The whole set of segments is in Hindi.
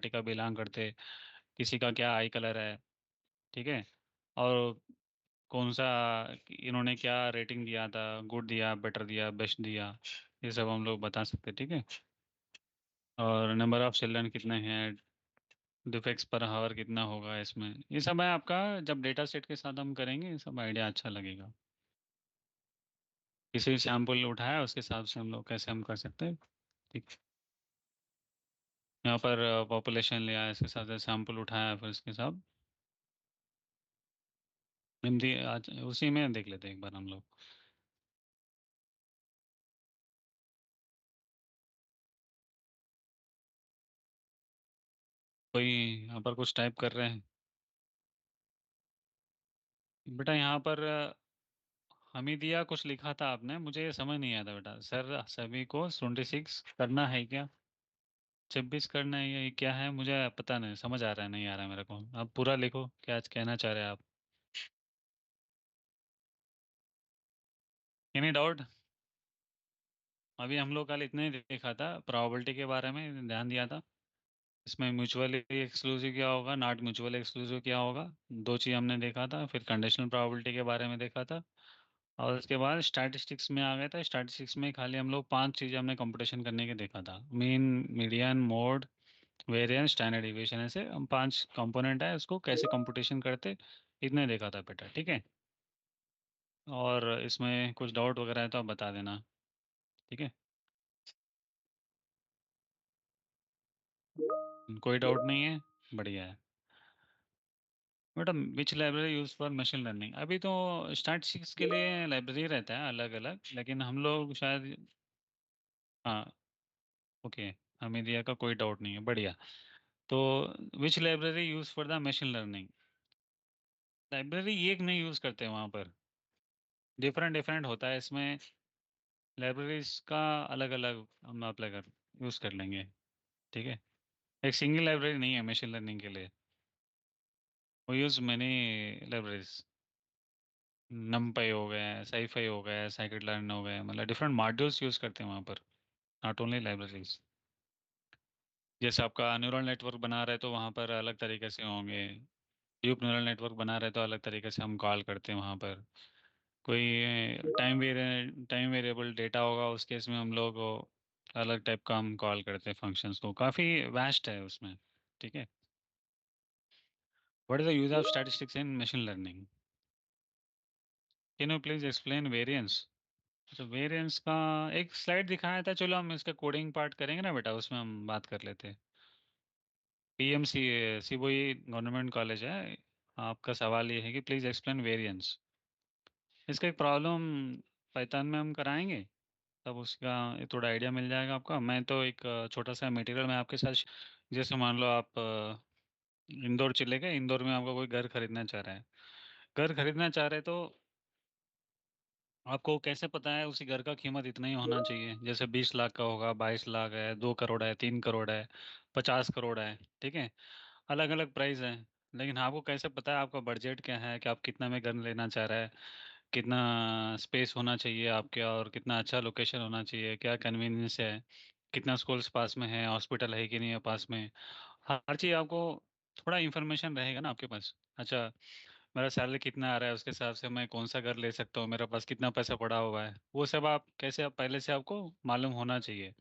पार्टी का बिलोंग करते, किसी का क्या आई कलर है, ठीक है, और कौन सा, इन्होंने क्या रेटिंग दिया था, गुड दिया, बेटर दिया, बेस्ट दिया, ये सब हम लोग बता सकते, ठीक है। और नंबर ऑफ चिल्ड्रन कितने हैं, डिफेक्ट्स पर हावर कितना होगा इसमें, ये सब है आपका। जब डेटा सेट के साथ हम करेंगे ये सब आइडिया अच्छा लगेगा। किसी सैम्पल उठाया उसके हिसाब से हम लोग कैसे हम कर सकते हैं, ठीक। यहाँ पर पॉपुलेशन लिया है, इसके साथ सैंपल उठाया, फिर इसके साथ हिंदी आज उसी में देख लेते हैं एक बार हम लोग। कोई यहाँ पर कुछ टाइप कर रहे हैं बेटा, यहाँ पर हमें दिया कुछ लिखा था आपने, मुझे ये समझ नहीं आया था बेटा। सर सभी को 26 करना है क्या, 26 करना है, ये क्या है, मुझे पता नहीं, समझ आ रहा है नहीं आ रहा है मेरे को। आप पूरा लिखो, क्या आज कहना चाह रहे हैं आप। Any doubt? अभी हम लोग कल इतने ही देखा था, प्रोबेबिलिटी के बारे में ध्यान दिया था। इसमें म्यूचुअली एक्सक्लूसिव क्या होगा, नॉट म्यूचुअल एक्सक्लूसिव क्या होगा, दो चीज़ हमने देखा था। फिर कंडीशनल प्रोबेबिलिटी के बारे में देखा था, और उसके बाद स्टैटिस्टिक्स में आ गया था। स्टैटिस्टिक्स में खाली हम लोग पांच चीज़ें हमने कंपटीशन करने के देखा था, mean, median, mode, variance, standard deviation, ऐसे हम पांच कंपोनेंट है, उसको कैसे कंपटीशन करते, इतने देखा था बेटा, ठीक है। और इसमें कुछ डाउट वगैरह है तो आप बता देना, ठीक है। कोई डाउट नहीं है, बढ़िया है बेटा। Which library use for machine learning, अभी तो स्टैटिस्टिक्स के लिए लाइब्रेरी रहता है अलग अलग, लेकिन हम लोग शायद, हाँ, ओके, हमें दिया का कोई डाउट नहीं है, बढ़िया। तो which library use for the machine learning, library एक नहीं यूज करते वहाँ पर, डिफरेंट डिफरेंट होता है इसमें, लाइब्रेरीज का अलग अलग हम अप्लाई कर यूज कर लेंगे, ठीक है। एक सिंगल लाइब्रेरी नहीं है मशीन लर्निंग के लिए, वो यूज मैनी लाइब्रेरीज, नमपाई हो गए, साईफाई हो गए, साइकिट लर्न हो गए, मतलब डिफरेंट मॉड्यूल्स यूज करते हैं वहाँ पर, नॉट ओनली लाइब्रेरीज। जैसे आपका न्यूरल नेटवर्क बना रहे तो वहाँ पर अलग तरीके से होंगे, डीप न्यूरल नेटवर्क बना रहे तो अलग तरीके से हम कॉल करते हैं वहाँ पर। कोई टाइम वेरिएबल डेटा होगा, उस केस में हम लोग अलग टाइप का हम कॉल करते हैं फंक्शंस को, काफ़ी वास्ट है उसमें, ठीक है। What is the use of statistics in machine learning, can you please explain variance. तो वेरिएंस का एक स्लाइड दिखाया था, चलो हम इसका कोडिंग पार्ट करेंगे ना बेटा, उसमें हम बात कर लेते हैं। पीएमसी सिबोई गवर्नमेंट कॉलेज है, आपका सवाल ये है कि प्लीज एक्सप्लेन वेरिएंस। इसका एक प्रॉब्लम पाइथन में हम कराएंगे, तब उसका एक थोड़ा आइडिया मिल जाएगा आपका। मैं तो एक छोटा सा मटेरियल मैं आपके साथ, जैसे मान लो आप इंदौर चले गए, इंदौर में आपका कोई घर खरीदना चाह रहा है, घर खरीदना चाह रहे तो आपको कैसे पता है उसी घर का कीमत इतना ही होना चाहिए, जैसे 20 लाख का होगा, 22 लाख है, 2 करोड़ है, 3 करोड़ है, 50 करोड़ है, ठीक है, अलग अलग प्राइस है। लेकिन आपको कैसे पता है आपका बजट क्या है, कि आप कितना में घर लेना चाह रहे हैं, कितना स्पेस होना चाहिए आपके, और कितना अच्छा लोकेशन होना चाहिए, क्या कन्वीनियंस है, कितना स्कूल्स पास में है, हॉस्पिटल है कि नहीं है पास में, हर चीज़ आपको थोड़ा इन्फॉर्मेशन रहेगा ना आपके पास। अच्छा, मेरा सैलरी कितना आ रहा है, उसके हिसाब से मैं कौन सा घर ले सकता हूँ, मेरे पास कितना पैसा पड़ा हुआ है, वो सब आप कैसे, आप पहले से आपको मालूम होना चाहिए।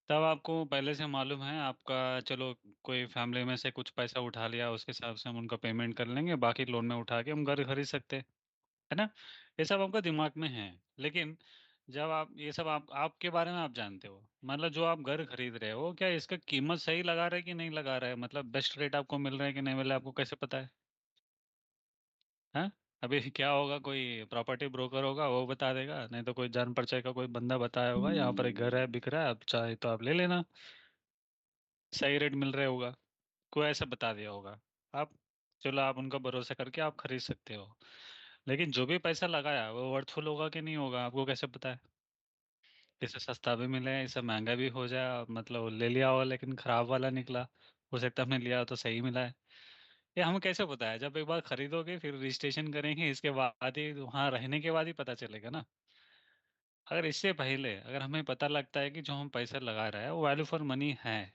तब आपको पहले से मालूम है आपका, चलो कोई फैमिली में से कुछ पैसा उठा लिया, उसके हिसाब से हम उनका पेमेंट कर लेंगे, बाकी लोन में उठा के हम घर खरीद सकते हैं, है ना। ये सब आपका दिमाग में है, लेकिन जब आप ये सब आपके बारे में आप जानते हो, मतलब जो आप घर खरीद रहे हो, क्या इसका कीमत सही लगा रहा है कि नहीं लगा रहा है, मतलब बेस्ट रेट आपको मिल रहा है कि नहीं मिल रहा है, आपको कैसे पता है, हाँ। अभी क्या होगा, कोई प्रॉपर्टी ब्रोकर होगा वो बता देगा, नहीं तो कोई जान परिचय का कोई बंदा बताया होगा, यहाँ पर एक घर है बिक रहा है, आप चाहे तो आप ले लेना, सही रेट मिल रहा होगा, कोई ऐसा बता दिया होगा। आप, चलो आप उनका भरोसा करके आप खरीद सकते हो, लेकिन जो भी पैसा लगाया वो वर्थफुल होगा कि नहीं होगा, आपको कैसे पता है। इससे सस्ता भी मिले, इससे महंगा भी हो जाए, मतलब ले लिया हो लेकिन खराब वाला निकला, हो सकता है हमने लिया हो तो सही मिला है। ये हमें कैसे पता है, जब एक बार खरीदोगे फिर रजिस्ट्रेशन करेंगे, इसके बाद ही वहाँ रहने के बाद ही पता चलेगा ना। अगर इससे पहले अगर हमें पता लगता है कि जो हम पैसा लगा रहे हैं वो वैल्यू फॉर मनी है,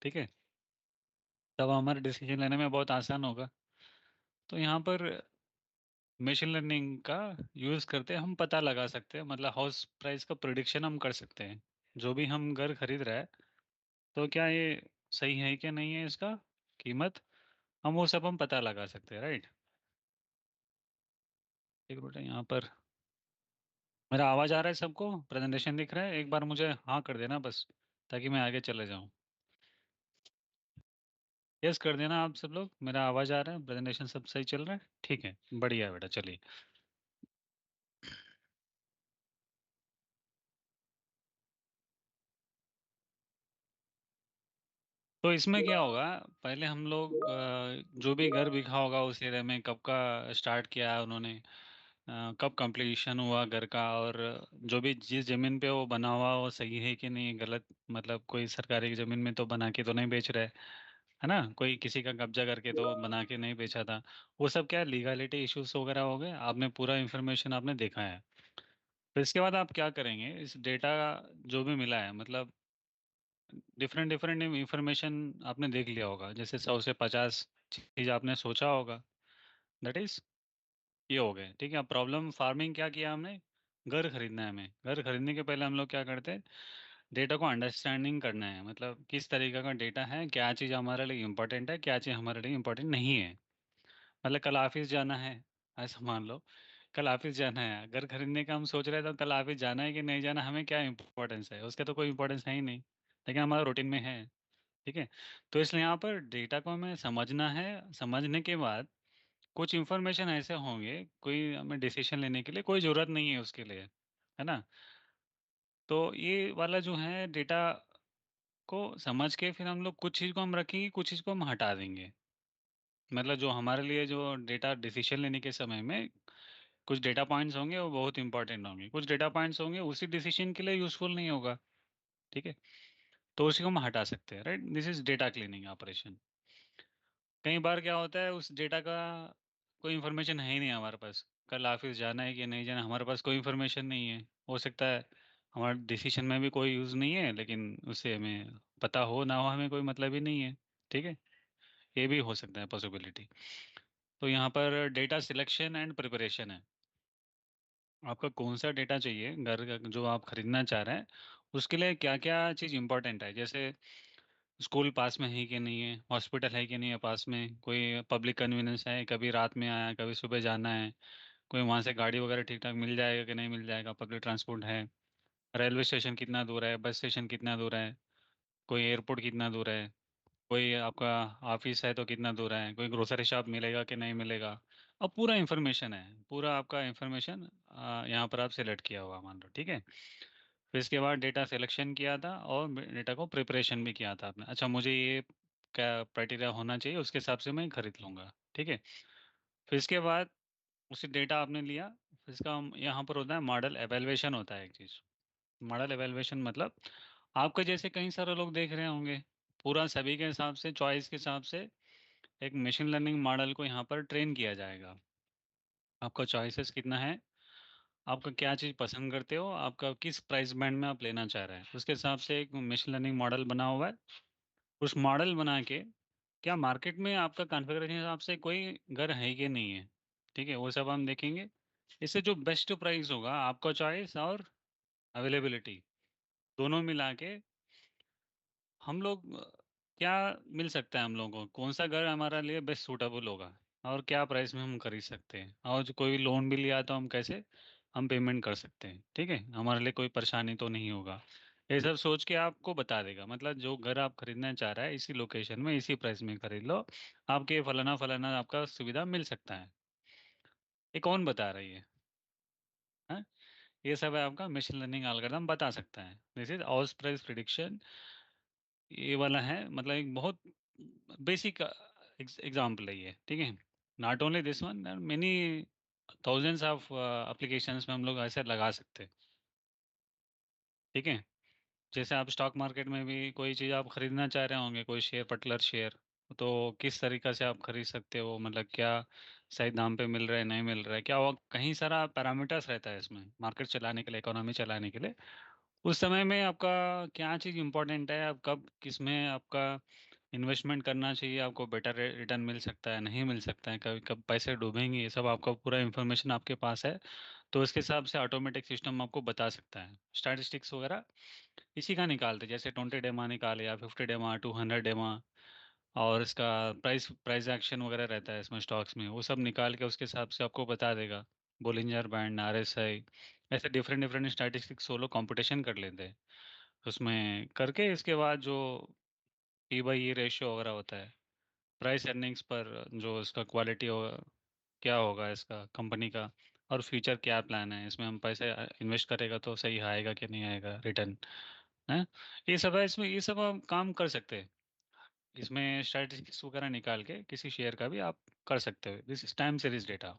ठीक है, तब हमारे डिसीजन लेने में बहुत आसान होगा। तो यहाँ पर मशीन लर्निंग का यूज़ करते हम पता लगा सकते हैं, मतलब हाउस प्राइस का प्रिडिक्शन हम कर सकते हैं। जो भी हम घर खरीद रहे हैं, तो क्या ये सही है क्या नहीं है इसका कीमत, हम वो सब हम पता लगा सकते हैं, राइट। एक बेटा यहाँ पर मेरा आवाज़ आ रहा है, सबको प्रेजेंटेशन दिख रहा है, एक बार मुझे हाँ कर देना बस, ताकि मैं आगे चले जाऊँ। यस कर देना आप सब लोग, मेरा आवाज़ आ रहा है, प्रेजेंटेशन सब सही चल रहा है, ठीक है, बढ़िया है बेटा, चलिए। तो इसमें क्या होगा, पहले हम लोग जो भी घर बिका होगा उस एरिया में, कब का स्टार्ट किया है उन्होंने, कब कंप्लीशन हुआ घर का, और जो भी जिस जमीन पे वो बना हुआ वो सही है कि नहीं, गलत, मतलब कोई सरकारी जमीन में तो बना के तो नहीं बेच रहे, है ना, कोई किसी का कब्जा करके तो बना के नहीं बेचा था। वो सब क्या लीगलिटी इश्यूज वगैरह हो गए, आपने पूरा इन्फॉर्मेशन आपने देखा है। फिर इसके बाद आप क्या करेंगे, इस डेटा जो भी मिला है, मतलब डिफरेंट डिफरेंट इंफॉर्मेशन आपने देख लिया होगा, जैसे 100 से 50 चीज आपने सोचा होगा, दैट इज ये हो गए, ठीक है। अब प्रॉब्लम फार्मिंग क्या किया हमने, घर खरीदना है हमें, घर खरीदने के पहले हम लोग क्या करते हैं, डेटा को अंडरस्टैंडिंग करना है, मतलब किस तरीके का डेटा है, क्या चीज़ हमारे लिए इम्पोर्टेंट है, क्या चीज़ हमारे लिए इम्पोर्टेंट नहीं है। मतलब कल ऑफिस जाना है, ऐसा मान लो, कल ऑफिस जाना है, घर खरीदने का हम सोच रहे थे, तो कल ऑफिस जाना है कि नहीं जाना, हमें क्या इंपॉर्टेंस है, उसका तो कोई इंपॉर्टेंस है ही नहीं, लेकिन हमारा रूटीन में है, ठीक है। तो इसलिए यहाँ पर डेटा को हमें समझना है, समझने के बाद कुछ इन्फॉर्मेशन ऐसे होंगे, कोई हमें डिसीजन लेने के लिए कोई ज़रूरत नहीं है उसके लिए, है ना। तो ये वाला जो है डेटा को समझ के फिर हम लोग कुछ चीज़ को हम रखेंगे, कुछ चीज़ को हम हटा देंगे, मतलब जो हमारे लिए जो डेटा डिसीजन लेने के समय में कुछ डेटा पॉइंट्स होंगे वो बहुत इंपॉर्टेंट होंगे, कुछ डेटा पॉइंट्स होंगे उसी डिसीजन के लिए यूज़फुल नहीं होगा, ठीक है। तो उसी को हम हटा सकते हैं, right, this is data cleaning operation. कई बार क्या होता है, उस डेटा का कोई इन्फॉर्मेशन है ही नहीं हमारे पास, कल ऑफिस जाना है कि नहीं जाना, हमारे पास कोई इन्फॉर्मेशन नहीं है, हो सकता है हमारे डिसीजन में भी कोई यूज़ नहीं है, लेकिन उससे हमें पता हो ना हो हमें कोई मतलब ही नहीं है, ठीक है। ये भी हो सकता है पॉसिबिलिटी। तो यहाँ पर डेटा सिलेक्शन एंड प्रिपरेशन है, आपका कौन सा डेटा चाहिए घर का जो आप खरीदना चाह रहे हैं, उसके लिए क्या क्या चीज़ इंपॉर्टेंट है, जैसे स्कूल पास में है कि नहीं है, हॉस्पिटल है कि नहीं है पास में, कोई पब्लिक कन्वीनियंस है, कभी रात में आया कभी सुबह जाना है, कोई वहाँ से गाड़ी वगैरह ठीक ठाक मिल जाएगा कि नहीं मिल जाएगा, पब्लिक ट्रांसपोर्ट है, रेलवे स्टेशन कितना दूर है, बस स्टेशन कितना दूर है, कोई एयरपोर्ट कितना दूर है, कोई आपका ऑफिस है तो कितना दूर है, कोई ग्रोसरी शॉप मिलेगा कि नहीं मिलेगा। अब पूरा इन्फॉर्मेशन है, पूरा आपका इन्फॉर्मेशन यहाँ पर आप सेलेक्ट किया हुआ मान लो, ठीक है। फिर इसके बाद डेटा सिलेक्शन किया था और डेटा को प्रिपरेशन भी किया था आपने, अच्छा मुझे ये क्या क्राइटेरिया होना चाहिए, उसके हिसाब से मैं खरीद लूँगा, ठीक है। फिर इसके बाद उसी डेटा आपने लिया, फिर इसका यहाँ पर होता है मॉडल एवेलुएशन, होता है एक चीज़, मॉडल एवेलुएशन मतलब आपके जैसे कई सारे लोग देख रहे होंगे, पूरा सभी के हिसाब से चॉइस के हिसाब से एक मशीन लर्निंग मॉडल को यहाँ पर ट्रेन किया जाएगा। आपका चॉइसेस कितना है, आपका क्या चीज़ पसंद करते हो, आपका किस प्राइस बैंड में आप लेना चाह रहे हैं, उसके हिसाब से एक मशीन लर्निंग मॉडल बना हुआ है। उस मॉडल बना के क्या मार्केट में आपका कॉन्फ़िगरेशन हिसाब से कोई घर है कि नहीं है, ठीक है, वो सब हम देखेंगे। इससे जो बेस्ट प्राइस होगा, आपका चॉइस और अवेलेबिलिटी दोनों मिला के हम लोग क्या मिल सकता है, हम लोगों को कौन सा घर हमारे लिए बेस्ट सूटेबल होगा, और क्या प्राइस में हम खरीद सकते हैं, और जो कोई भी लोन भी लिया तो हम कैसे हम पेमेंट कर सकते हैं, ठीक है, हमारे लिए कोई परेशानी तो नहीं होगा। ये सब सोच के आपको बता देगा, मतलब जो घर आप खरीदना चाह रहा है इसी लोकेशन में इसी प्राइस में खरीद लो, आपके फलाना फलाना आपका सुविधा मिल सकता है। ये कौन बता रही है? ये सब है आपका मशीन लर्निंग एल्गोरिथम बता सकता है, this is house price prediction. ये वाला है, मतलब एक बहुत बेसिक एग्जाम्पल है ये, ठीक है। Not only this one, many thousands of applications में हम लोग ऐसे लगा सकते हैं, ठीक है। जैसे आप स्टॉक मार्केट में भी कोई चीज़ आप खरीदना चाह रहे होंगे, कोई शेयर, पर्टिकुलर शेयर, तो किस तरीक़ा से आप खरीद सकते हो, मतलब क्या सही दाम पे मिल रहा है नहीं मिल रहा है, क्या वो कहीं सारा पैरामीटर्स रहता है इसमें, मार्केट चलाने के लिए, इकोनॉमी चलाने के लिए उस समय में आपका क्या चीज़ इंपॉर्टेंट है, आप कब किस में आपका इन्वेस्टमेंट करना चाहिए आपको, बेटर रिटर्न मिल सकता है, नहीं मिल सकता है, कभी कब पैसे डूबेंगे, ये सब आपका पूरा इन्फॉर्मेशन आपके पास है। तो इसके हिसाब से ऑटोमेटिक सिस्टम आपको बता सकता है। स्टैटिस्टिक्स वगैरह इसी का निकालते, जैसे 20 डेमा निकाले या 50 डेमा, 200 डेमा, और इसका प्राइस प्राइस एक्शन वगैरह रहता है इसमें स्टॉक्स में, वो सब निकाल के उसके हिसाब से आपको बता देगा। बोलिंजर बैंड, RSI, ऐसे डिफरेंट डिफरेंट स्टैटिस्टिक्स वो लोग कंपटीशन कर लेते हैं उसमें करके। इसके बाद जो P/E रेशियो वगैरह होता है, प्राइस अर्निंग्स पर जो इसका क्वालिटी होगा, क्या होगा इसका कंपनी का, और फ्यूचर क्या प्लान है, इसमें हम पैसे इन्वेस्ट करेगा तो सही आएगा कि नहीं आएगा रिटर्न, है। ये सब है इसमें, ये सब हम काम कर सकते हैं इसमें, स्टैटिस्टिक्स वगैरह निकाल के किसी शेयर का भी आप कर सकते हो, दिस टाइम सीरीज डेटा।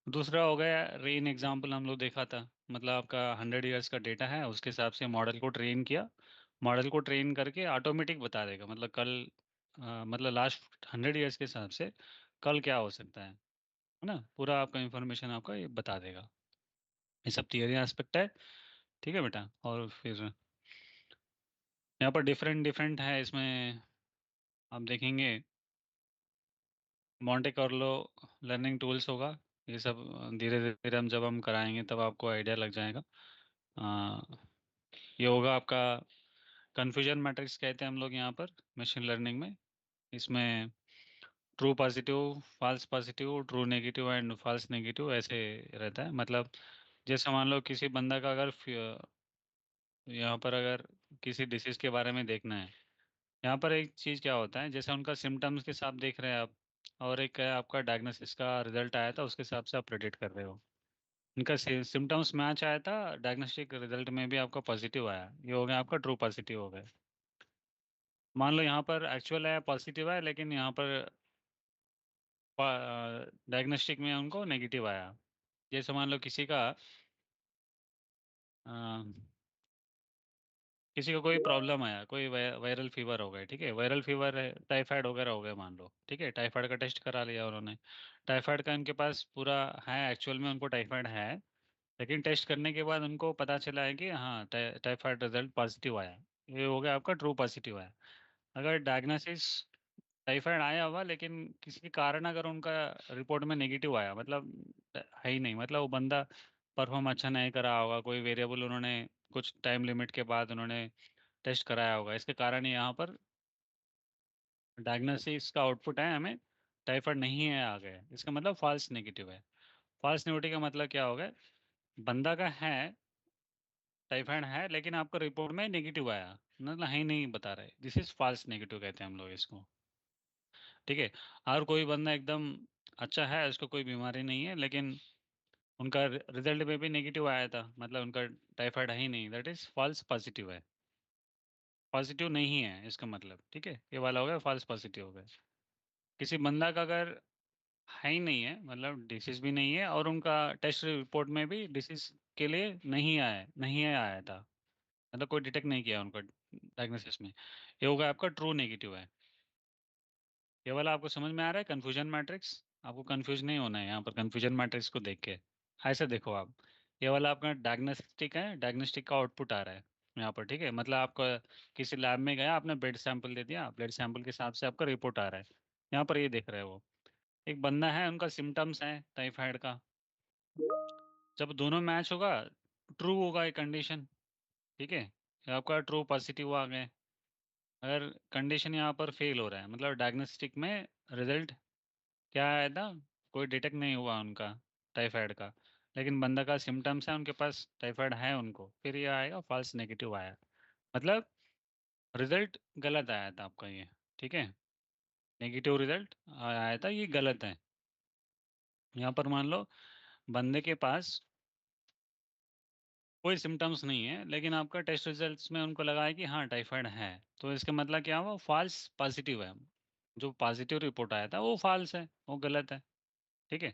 दूसरा हो गया रेन एग्जाम्पल, हम लोग देखा था, मतलब आपका 100 ईयर्स का डेटा है, उसके हिसाब से मॉडल को ट्रेन किया, मॉडल को ट्रेन करके ऑटोमेटिक बता देगा, मतलब कल मतलब लास्ट 100 ईयर्स के हिसाब से कल क्या हो सकता है ना, पूरा आपका इंफॉर्मेशन आपका ये बता देगा। ये सब थियरी एस्पेक्ट है, ठीक है बेटा। और फिर यहाँ पर डिफरेंट डिफरेंट है इसमें, आप देखेंगे मॉन्टे कार्लो लर्निंग टूल्स होगा, ये सब धीरे धीरे हम जब हम कराएंगे तब आपको आइडिया लग जाएगा। ये होगा आपका कन्फ्यूजन मैट्रिक्स कहते हैं हम लोग यहाँ पर मशीन लर्निंग में। इसमें true positive, false positive, true negative and false negative ऐसे रहता है। मतलब जैसे मान लो किसी बंदा का अगर यहाँ पर अगर किसी डिसीज के बारे में देखना है, यहाँ पर एक चीज़ क्या होता है, जैसे उनका सिम्टम्स के साथ देख रहे हैं आप, और एक है आपका डायग्नोसिस का रिजल्ट आया था उसके हिसाब से आप प्रेडिक्ट कर रहे हो। इनका सिम्टम्स मैच आया था, डायग्नोस्टिक रिजल्ट में भी आपका पॉजिटिव आया, ये हो गया आपका ट्रू पॉजिटिव हो गया। मान लो यहाँ पर एक्चुअल है पॉजिटिव है, लेकिन यहाँ पर डायग्नोस्टिक में उनको नेगेटिव आया। जैसे मान लो अ, किसी को कोई प्रॉब्लम आया, कोई वायरल फीवर हो गया, ठीक है, वायरल फीवर है, टाइफाइड वगैरह हो गया मान लो, ठीक है, टाइफाइड का टेस्ट करा लिया उन्होंने, टाइफाइड का इनके पास पूरा है, एक्चुअल में उनको टाइफाइड है, लेकिन टेस्ट करने के बाद उनको पता चला है कि हाँ टाइफाइड रिजल्ट पॉजिटिव आया, ये हो गया आपका ट्रू पॉजिटिव आया। अगर डायग्नोसिस टाइफाइड आया हुआ, लेकिन किसी कारण अगर उनका रिपोर्ट में नेगेटिव आया, मतलब है ही नहीं, मतलब वो बंदा परफॉर्म अच्छा नहीं करा होगा, कोई वेरिएबल उन्होंने कुछ टाइम लिमिट के बाद उन्होंने टेस्ट कराया होगा, इसके कारण ही यहाँ पर डायग्नोसिस का आउटपुट है हमें टाइफाइड नहीं है आ गया, इसका मतलब फॉल्स नेगेटिव है। फॉल्स नेगेटिव का मतलब क्या होगा, बंदा का है टाइफाइड है, लेकिन आपका रिपोर्ट में नेगेटिव आया, मतलब है ही नहीं बता रहे, दिस इज फॉल्स नेगेटिव कहते हैं हम लोग इसको, ठीक है। और कोई बंदा एकदम अच्छा है, उसको कोई बीमारी नहीं है, लेकिन उनका रिजल्ट में भी नेगेटिव आया था, मतलब उनका टाइफाइड है ही नहीं, दैट इज फॉल्स पॉजिटिव है, पॉजिटिव नहीं है इसका मतलब, ठीक है, ये वाला हो गया फॉल्स पॉजिटिव हो गया। किसी बंदा का अगर है ही नहीं है, मतलब डिसीज भी नहीं है, और उनका टेस्ट रिपोर्ट में भी डिसीज के लिए नहीं आया था, मतलब कोई डिटेक्ट नहीं किया उनका डायग्नोसिस में, ये होगा आपका ट्रू नेगेटिव है। ये वाला आपको समझ में आ रहा है कन्फ्यूजन मैट्रिक्स, आपको कंफ्यूज नहीं होना है यहाँ पर कन्फ्यूजन मैट्रिक्स को देख के। ऐसे देखो आप, ये वाला आपका डायग्नोस्टिक है, डायग्नोस्टिक का आउटपुट आ रहा है यहाँ पर, ठीक है, मतलब आपका किसी लैब में गया, आपने ब्लड सैंपल दे दिया, ब्लड सैंपल के हिसाब से आपका रिपोर्ट आ रहा है, यहाँ पर ये देख रहे हो। एक बंदा है, उनका सिम्टम्स है टाइफाइड का, जब दोनों मैच होगा, ट्रू होगा ये कंडीशन, ठीक है, ये आपका ट्रू पॉजिटिव आ गए। अगर कंडीशन यहाँ पर फेल हो रहा है, मतलब डायग्नोस्टिक में रिजल्ट क्या आया था, कोई डिटेक्ट नहीं हुआ उनका टाइफाइड का, लेकिन बंदा का सिम्टम्स है, उनके पास टाइफाइड है उनको, फिर ये आएगा फॉल्स नेगेटिव आया, मतलब रिजल्ट गलत आया था आपका ये, ठीक है, नेगेटिव रिजल्ट आया था, ये गलत है। यहाँ पर मान लो बंदे के पास कोई सिम्टम्स नहीं है, लेकिन आपका टेस्ट रिजल्ट्स में उनको लगा है कि हाँ टाइफाइड है, तो इसका मतलब क्या हुआ, फॉल्स पॉजिटिव है, जो पॉजिटिव रिपोर्ट आया था वो फॉल्स है, वो गलत है, ठीक है।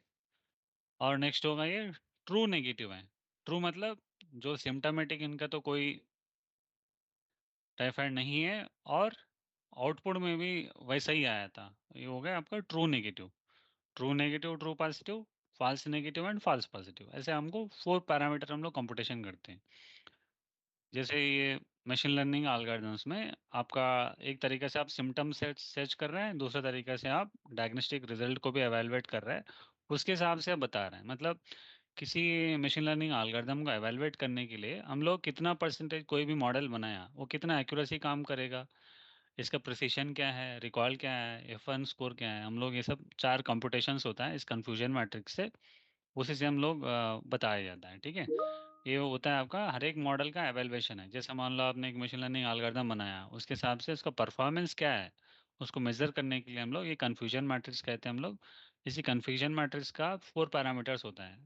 और नेक्स्ट होगा ये ट्रू नेगेटिव है, ट्रू मतलब जो सिम्टोमेटिक इनका तो कोई टाइफाइड नहीं है, और आउटपुट में भी वैसा ही आया था, ये हो गया आपका true negative. True negative, true positive, false negative and false positive, ऐसे हमको 4 पैरामीटर हम लोग कंप्यूटेशन करते हैं। जैसे ये मशीन लर्निंग एल्गोरिथम्स में आपका एक तरीके से आप सिम्टम सर्च कर रहे हैं, दूसरा तरीके से आप डायग्नोस्टिक रिजल्ट को भी एवेलुएट कर रहे हैं, उसके हिसाब से आप बता रहे हैं। मतलब किसी मशीन लर्निंग एल्गोरिथम को एवेलुएट करने के लिए हम लोग कितना परसेंटेज कोई भी मॉडल बनाया वो कितना एक्यूरेसी काम करेगा, इसका प्रिसिशन क्या है, रिकॉल क्या है, F1 स्कोर क्या है, हम लोग ये सब चार कंप्यूटेशंस होता है इस कन्फ्यूजन मैट्रिक्स से, उसी से हम लोग बताया जाता है। ठीक है, ये होता है आपका हर एक मॉडल का एवेलुएशन है। जैसे मान लो आपने एक मशीन लर्निंग एल्गोरिथम बनाया, उसके हिसाब से उसका परफॉर्मेंस क्या है, उसको मेजर करने के लिए हम लोग ये कन्फ्यूजन मैट्रिक्स कहते हैं हम लोग। इसी कन्फ्यूजन मैट्रिक्स का 4 पैरामीटर्स होता है,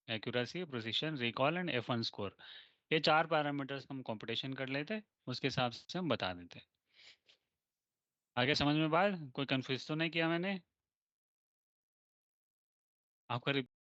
accuracy, precision, recall and F1 score. ये 4 पैरामीटर्स हम कंपटीशन कर लेते हैं, उसके हिसाब से हम बता देते हैं। आगे समझ में बात, कोई कंफ्यूज तो नहीं किया मैंने आपका?